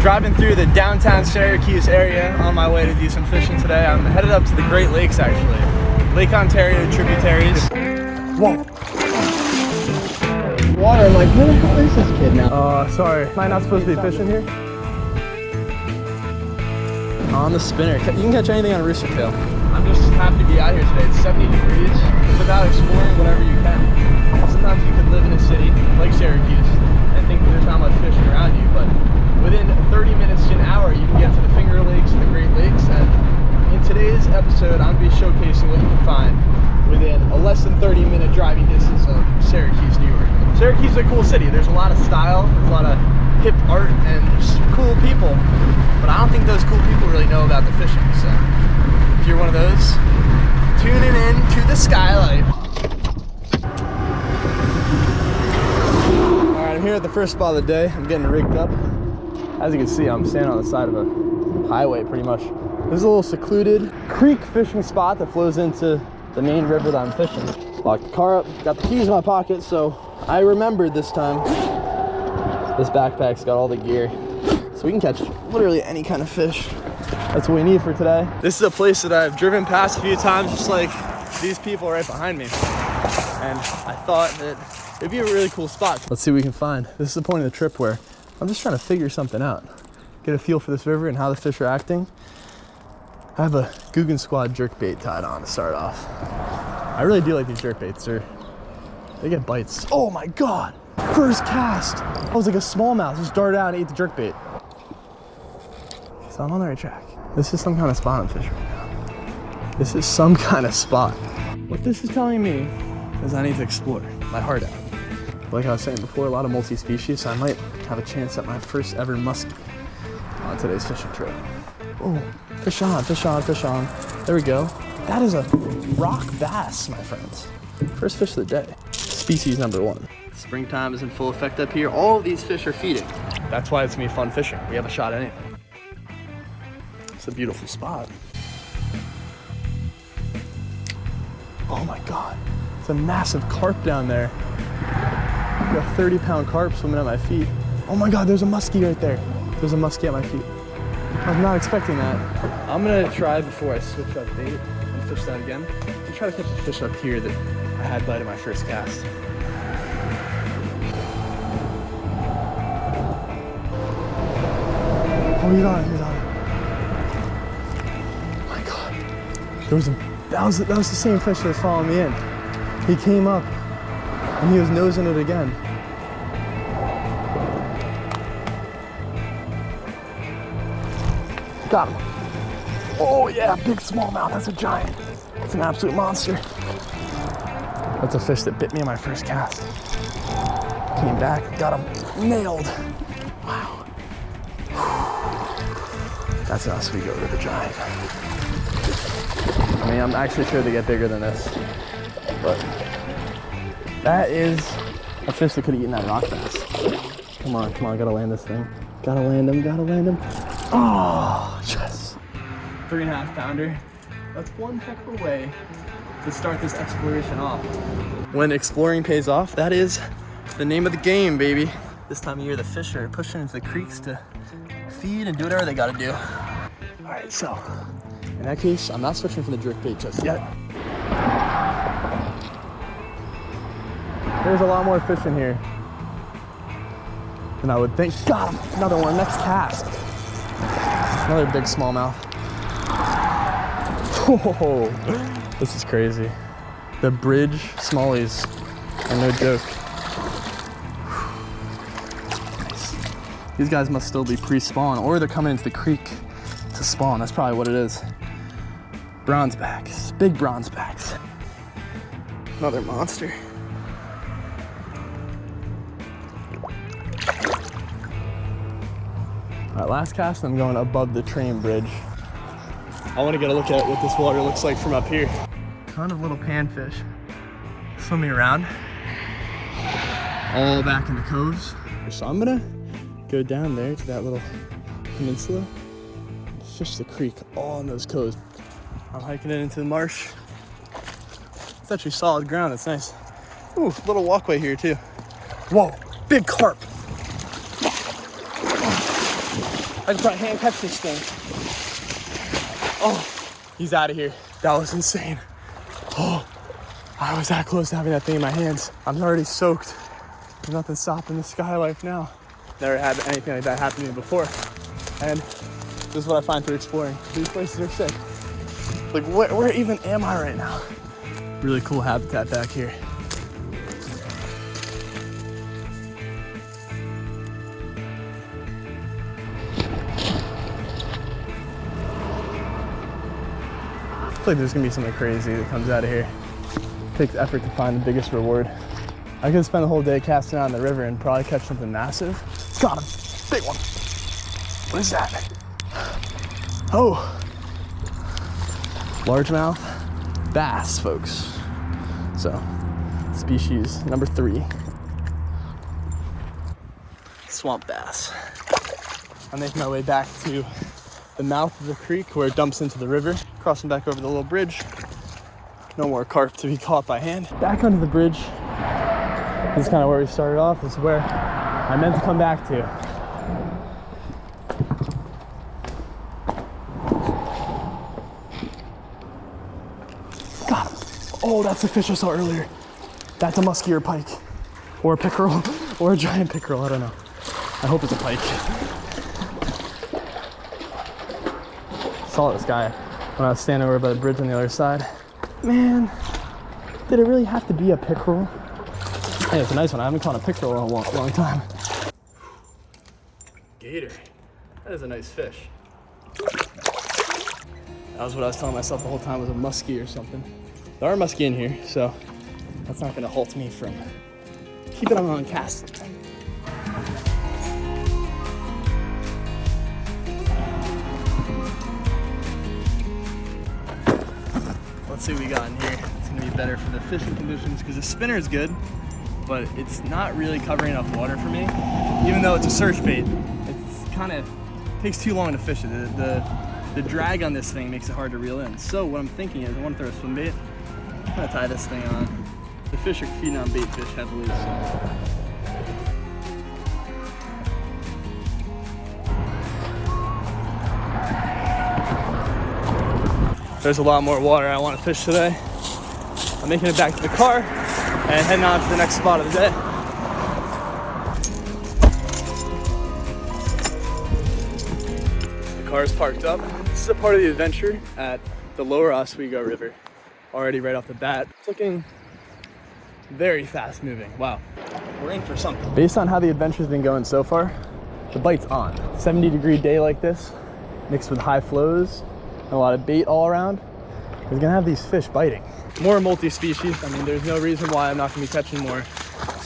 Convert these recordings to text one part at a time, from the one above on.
Driving through the downtown Syracuse area on my way to do some fishing today. I'm headed up to the Great Lakes actually. Lake Ontario tributaries. Whoa. Water, I'm like, where the hell is this kid now? Sorry. Am I not supposed to be fishing here? On the spinner. You can catch anything on a rooster tail. I'm just happy to be out here today. It's 70 degrees. It's about exploring whatever you can. Sometimes you could live in a city like Syracuse and think that there's not much fishing around you, but within 30 minutes to an hour, you can get to the Finger Lakes and the Great Lakes. And in today's episode, I'm going to be showcasing what you can find within a less than 30-minute driving distance of Syracuse, New York. Syracuse is a cool city. There's a lot of style, there's a lot of hip art, and there's cool people. But I don't think those cool people really know about the fishing. So if you're one of those, tuning in to the Skylight. All right, I'm here at the first spot of the day. I'm getting rigged up. As you can see, I'm standing on the side of a highway pretty much. This is a little secluded creek fishing spot that flows into the main river that I'm fishing. Locked the car up, got the keys in my pocket, so I remembered this time. This backpack's got all the gear, so we can catch literally any kind of fish. That's what we need for today. This is a place that I've driven past a few times, just like these people right behind me. And I thought that it'd be a really cool spot. Let's see what we can find. This is the point of the trip where I'm just trying to figure something out. Get a feel for this river and how the fish are acting. I have a Googan Squad jerkbait tied on to start off. I really do like these jerkbaits. They get bites. Oh my God, first cast. I was like a smallmouth, just darted out and ate the jerkbait. So I'm on the right track. This is some kind of spot I'm fishing right now. This is some kind of spot. What this is telling me is I need to explore my heart out. Like I was saying before, a lot of multi-species, so I might have a chance at my first ever muskie on today's fishing trip. Oh, fish on, fish on, fish on. There we go. That is a rock bass, my friends. First fish of the day. Species number 1. Springtime is in full effect up here. All of these fish are feeding. That's why it's gonna be fun fishing. We haven't shot anything. It's a beautiful spot. Oh my God. It's a massive carp down there. I've got 30-pound carp swimming at my feet. Oh my God, there's a muskie right there. There's a muskie at my feet. I'm not expecting that. I'm gonna try before I switch up bait and fish that again. I'm try to catch a fish up here that I had bite in my first cast. Oh, he's on it, he's on it. Oh my God. That was the same fish that was following me in. He came up and he was nosing it again. Got him. Oh yeah, big smallmouth, that's a giant. It's an absolute monster. That's a fish that bit me in my first cast. Came back, got him nailed. Wow. That's an Oswego River giant. I mean, I'm actually sure they get bigger than this, but that is a fish that could have eaten that rock bass. Come on, come on, gotta land this thing. Gotta land him, gotta land him. Oh, yes. 3.5 pounder. That's one heck of a way to start this exploration off. When exploring pays off, that is the name of the game, baby. This time of year, the fish are pushing into the creeks to feed and do whatever they gotta do. All right, so in that case, I'm not switching from the jerkbait just yet. There's a lot more fish in here than I would think. Got him, another one, next cast. Another big smallmouth. Oh, this is crazy. The bridge smallies are no joke. Nice. These guys must still be pre-spawn, or they're coming into the creek to spawn. That's probably what it is. Bronze backs, big bronze backs. Another monster. All right, last cast, I'm going above the train bridge. I want to get a look at what this water looks like from up here. Ton of little panfish swimming around, all back in the coves. So I'm gonna go down there to that little peninsula and fish the creek all in those coves. I'm hiking it into the marsh. It's actually solid ground, it's nice. Ooh, little walkway here too. Whoa, big carp. I can probably hand catch this thing. Oh, he's out of here. That was insane. Oh, I was that close to having that thing in my hands. I'm already soaked. There's nothing stopping the sky life now. Never had anything like that happen to me before. And this is what I find through exploring. These places are sick. Like, where even am I right now? Really cool habitat back here. I feel like there's gonna be something crazy that comes out of here. It takes effort to find the biggest reward. I could spend the whole day casting out in the river and probably catch something massive. Got him, big one. What is that? Oh, largemouth bass, folks. So, species number 3. Swamp bass. I'm making my way back to the mouth of the creek where it dumps into the river, crossing back over the little bridge. No more carp to be caught by hand. Back under the bridge. This is kind of where we started off. This is where I meant to come back to. Got him. Oh, that's the fish I saw earlier. That's a muskie or pike, or a pickerel, or a giant pickerel. I don't know. I hope it's a pike. Saw this guy when I was standing over by the bridge on the other side. Man, did it really have to be a pickerel? Hey, it's a nice one. I haven't caught a pickerel in a long time. Gator. That is a nice fish. That was what I was telling myself the whole time, was a muskie or something. There are muskie in here, so that's not gonna halt me from keeping them on cast. Let's see what we got in here. It's gonna be better for the fishing conditions because the spinner is good, but it's not really covering enough water for me. Even though it's a search bait, it's kind of takes too long to fish it. The drag on this thing makes it hard to reel in. So what I'm thinking is I want to throw a swim bait. I'm gonna tie this thing on. The fish are feeding on bait fish heavily, so. There's a lot more water I want to fish today. I'm making it back to the car and heading on to the next spot of the day. The car is parked up. This is a part of the adventure at the lower Oswego River. Already right off the bat, it's looking very fast moving. Wow, we're in for something. Based on how the adventure's been going so far, the bite's on. 70-degree day like this, mixed with high flows, and a lot of bait all around, we're gonna have these fish biting. More multi-species. I mean, there's no reason why I'm not gonna be catching more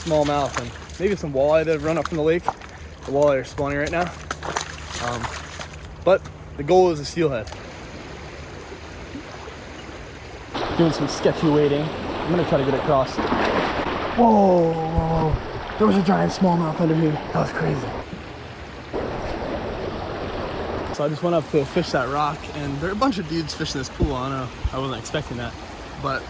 smallmouth and maybe some walleye that have run up from the lake. The walleye are spawning right now. But the goal is a steelhead. Doing some sketchy wading. I'm gonna try to get across. Whoa, there was a giant smallmouth under here. That was crazy. So I just went up to fish that rock, and there are a bunch of dudes fishing this pool. I know, I wasn't expecting that. But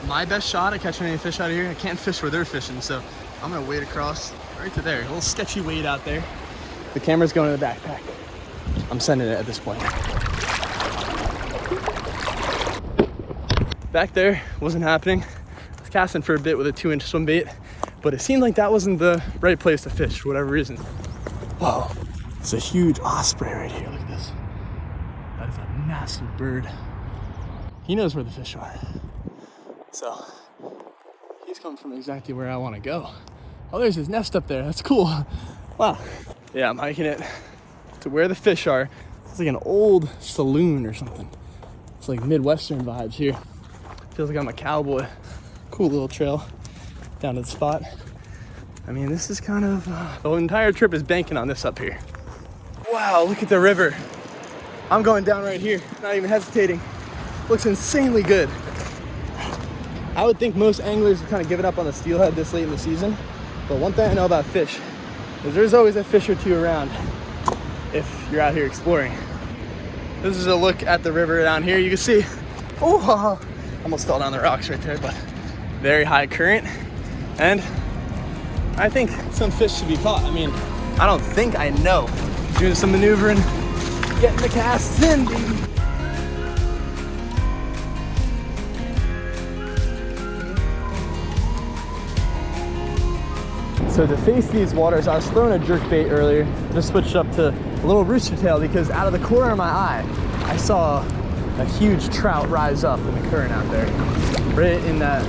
my best shot at catching any fish out of here, I can't fish where they're fishing, so I'm gonna wade across right to there. A little sketchy wade out there. The camera's going in the backpack. I'm sending it at this point. Back there wasn't happening. I was casting for a bit with a 2-inch swim bait, but it seemed like that wasn't the right place to fish for whatever reason. Whoa, it's a huge osprey right here. Look at this. That is a massive bird. He knows where the fish are. So he's coming from exactly where I want to go. Oh, there's his nest up there. That's cool. Wow. Yeah, I'm hiking it to where the fish are. It's like an old saloon or something. It's like Midwestern vibes here. Feels like I'm a cowboy. Cool little trail down to the spot. I mean, this is kind of, the entire trip is banking on this up here. Wow, look at the river. I'm going down right here, not even hesitating. Looks insanely good. I would think most anglers have kind of given up on the steelhead this late in the season, but one thing I know about fish is there's always a fish or two around if you're out here exploring. This is a look at the river down here. You can see, oh, almost fell down the rocks right there, but very high current. And I think some fish should be caught. I mean, I don't think, I know Doing some maneuvering, getting the casts in, baby. So to face these waters, I was throwing a jerkbait earlier, just switched up to a little rooster tail because out of the corner of my eye, I saw a huge trout rise up in the current out there, right in the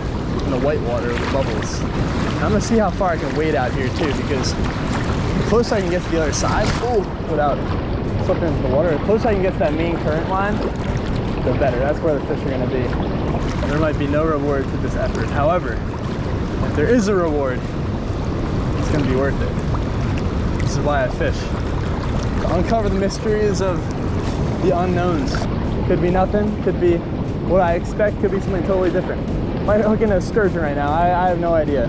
white water with the bubbles. And I'm gonna see how far I can wade out here too, because the closer I can get to the other side, without slipping into the water, the closer I can get to that main current line, the better. That's where the fish are gonna be. And there might be no reward to this effort. However, if there is a reward, it's gonna be worth it. This is why I fish. To uncover the mysteries of the unknowns. Could be nothing, could be what I expect, could be something totally different. Might hook in a sturgeon right now, I have no idea.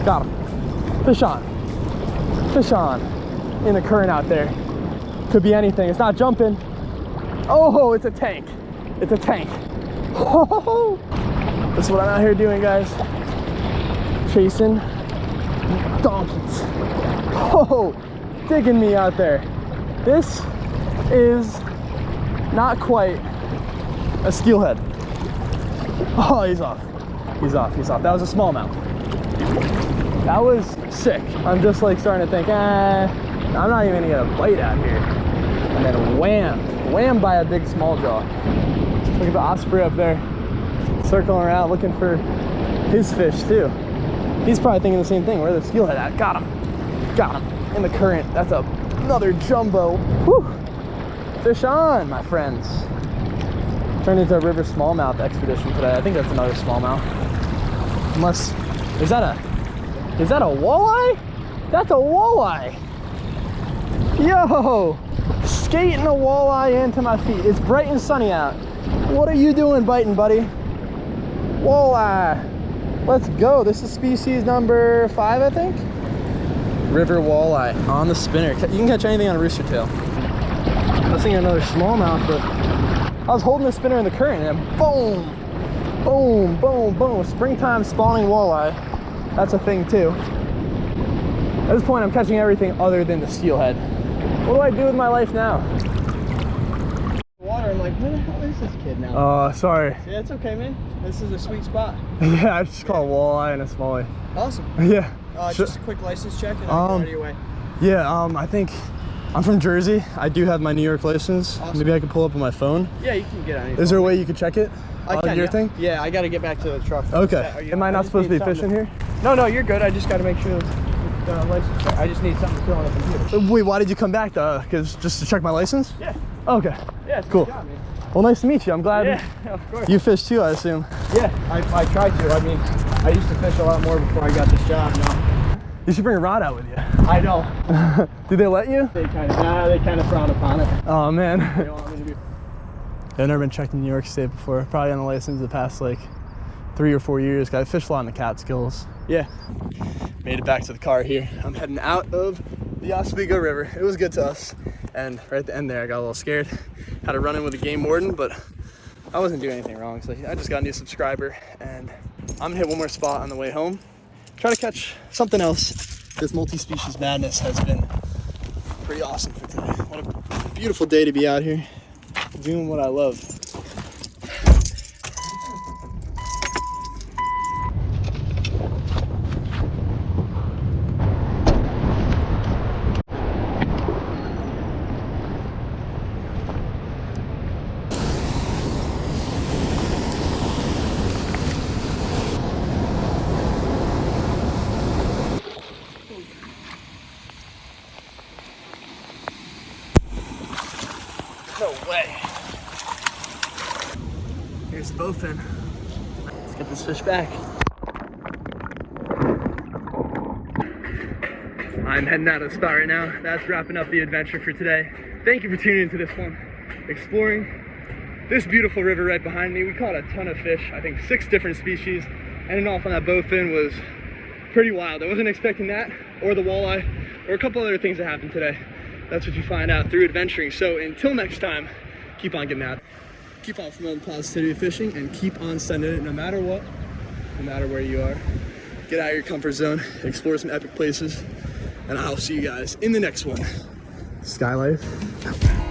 Got him. Fish on. Fish on. In the current out there. Could be anything, it's not jumping. Oh, it's a tank. It's a tank. Oh, this is what I'm out here doing, guys. Chasing donkeys. Oh, digging me out there. This is not quite a steelhead. Oh, he's off. He's off, he's off. That was a smallmouth. That was sick. I'm just like starting to think, I'm not even gonna get a bite out here. And then wham by a big small jaw. Look at the osprey up there, circling around looking for his fish too. He's probably thinking the same thing. Where the steelhead at? Got him. Got him. In the current. That's another jumbo. Whew. Fish on, my friends. Turned into a river smallmouth expedition today. I think that's another smallmouth. Unless, is that a walleye? That's a walleye. Yo, skating a walleye into my feet. It's bright and sunny out. What are you doing biting, buddy? Walleye. Let's go. This is species number 5, I think. River walleye on the spinner. You can catch anything on a rooster tail. I was thinking another smallmouth, but I was holding the spinner in the current and then boom, boom, boom, boom. Springtime spawning walleye. That's a thing too. At this point, I'm catching everything other than the steelhead. What do I do with my life now? Water, I'm like, where the hell is this kid now? Oh, sorry. Yeah, it's okay, man. This is a sweet spot. Yeah, I just caught a walleye and a smallie. Awesome. Yeah. Just a quick license check and I'll get out of your way. Yeah, I think I'm from Jersey. I do have my New York license. Awesome. Maybe I can pull up on my phone. Yeah, you can get on your Is there a way you could check it? I can, your yeah. thing? Yeah, I got to get back to the truck. Okay. Am I not supposed to be fishing here? No, you're good. I just got to make sure the license check. I just need something to throw on the computer. Wait, why did you come back? Because just to check my license? Yeah. Okay. Yeah, cool. Good job, man. Well, nice to meet you. I'm glad. Yeah, of course. You fish too, I assume. Yeah, I tried to. I mean, I used to fish a lot more before I got this job now. You should bring a rod out with you. I know. Do they let you? They kind of frown upon it. Oh man. They don't want me to be. I've never been checked in New York State before. Probably on the license the past like 3 or 4 years. I fished a lot in the Catskills. Yeah. Made it back to the car here. I'm heading out of the Oswego River. It was good to us. And right at the end there, I got a little scared. Had to run in with a game warden, but I wasn't doing anything wrong. So I just got a new subscriber and I'm gonna hit one more spot on the way home. Try to catch something else. This multi-species madness has been pretty awesome for today. What a beautiful day to be out here doing what I love. No way. Here's the bowfin. Let's get this fish back. I'm heading out of the spot right now. That's wrapping up the adventure for today. Thank you for tuning into this one. Exploring this beautiful river right behind me. We caught a ton of fish, I think 6 different species. Ending off on that bowfin was pretty wild. I wasn't expecting that, or the walleye, or a couple other things that happened today. That's what you find out through adventuring. So until next time, keep on getting out. Keep on promoting positivity fishing and keep on sending it no matter what, no matter where you are. Get out of your comfort zone, explore some epic places, and I'll see you guys in the next one. Skylife.